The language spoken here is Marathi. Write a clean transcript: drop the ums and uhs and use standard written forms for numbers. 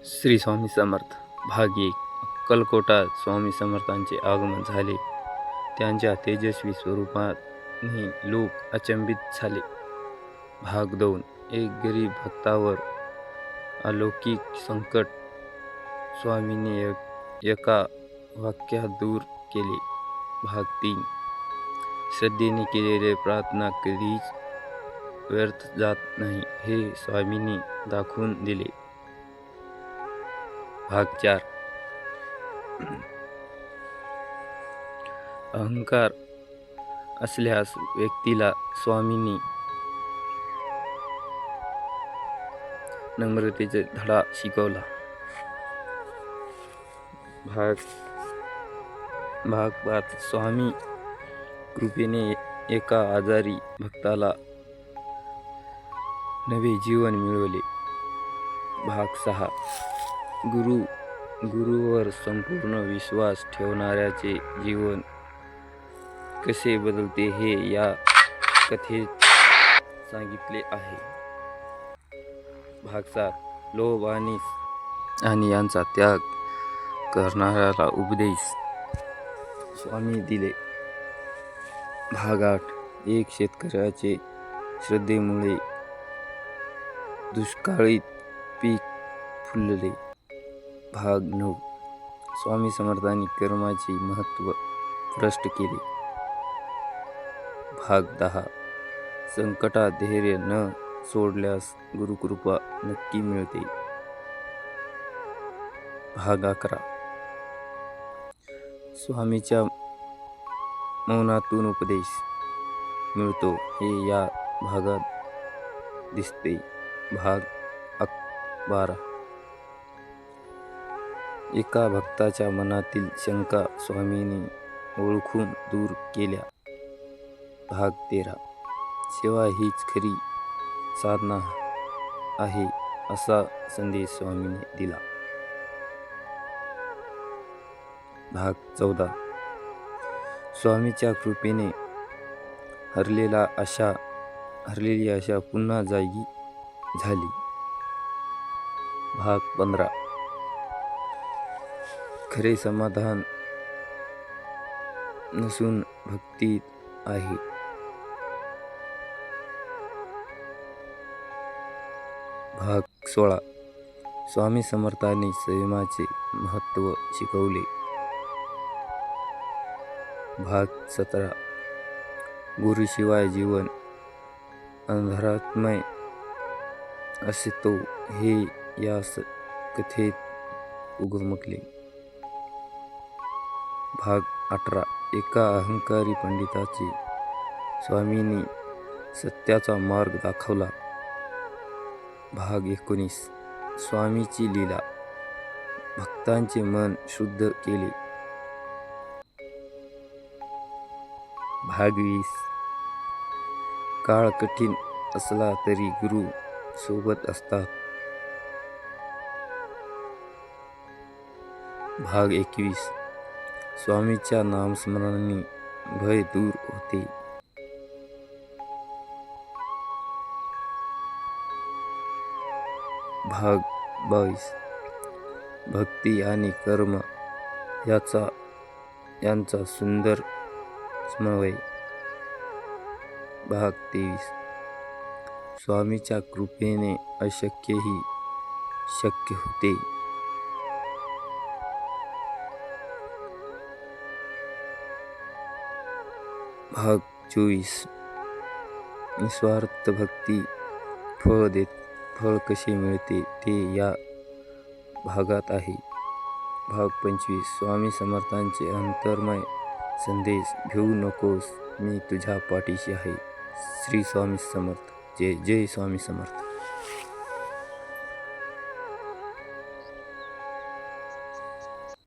श्री स्वामी समर्थ भाग 1. अक्कलकोटात स्वामी समर्थांचे आगमन झाले. त्यांच्या तेजस्वी स्वरूपाने लोक अचंबित झाले. भाग 2. एक गरीब भक्तावर अलौकिक संकट स्वामीने एका वाक्यात दूर केले. भाग 3. श्रद्धेने केलेली प्रार्थना कधीच व्यर्थ जात नाही हे स्वामींनी दाखवून दिले. भाग 4. अहंकार असल्यास व्यक्तीला स्वामींनी नम्रतेचा धडा शिकवला. भाग 5. स्वामी कृपेने एका आजारी भक्ताला नवे जीवन मिळवले. भाग 6. गुरुवर संपूर्ण विश्वास ठेवणाऱ्याचे जीवन कसे बदलते हे या कथेत सांगितले आहे. भाग 7. लोभ आणि यांचा त्याग करणाऱ्याला उपदेश स्वामी दिले. भाग 8. एक शेतकऱ्याचे श्रद्धेमुळे दुष्काळीत पीक फुलले. भाग 9. स्वामी समर्थांनी कर्माचे महत्त्व स्पष्ट केले. भाग 10. संकटात धैर्य न सोडल्यास गुरुकृपा नक्की मिळते. भाग 11. स्वामीच्या मौनातून उपदेश मिळतो हे या भागात दिसते. भाग 12. एका भक्ताच्या मनातील शंका स्वामींनी ओळखून दूर केल्या. भाग 13. सेवा हीच खरी साधना आहे असा संदेश स्वामींनी दिला. भाग 14. स्वामीच्या कृपेने हरलेली आशा पुन्हा जागी झाली. भाग 15. खरे समाधान नसून भक्तीत आहे. भाग 16. स्वामी समर्थांनी संयमाचे महत्त्व शिकवले. भाग 17. गुरुशिवाय जीवन अंधारात्मय असतो हे या कथेत उमगले. भाग 18. एका अहंकारी पंडिताचे स्वामींनी सत्याचा मार्ग दाखवला. भाग 19. स्वामीची लीला भक्तांचे मन शुद्ध केले. भाग 20. काळ कठीण असला तरी गुरु सोबत असतात. भाग 21. स्वामीच्या नामस्मरणाने भय दूर होते. भाग 22. भक्ती आणि कर्म यांचा सुंदर समन्वय. भाग 23. स्वामीच्या कृपेने अशक्यही शक्य होते. भाग 24. निस्वार्थ भक्ती फळ कसे मिळते ते या भागात आहे. भाग 25. स्वामी समर्थांचे अंतर्मय संदेश घेऊ नकोस, मी तुझ्या पाठीशी आहे. श्री स्वामी समर्थ. जय जय स्वामी समर्थ.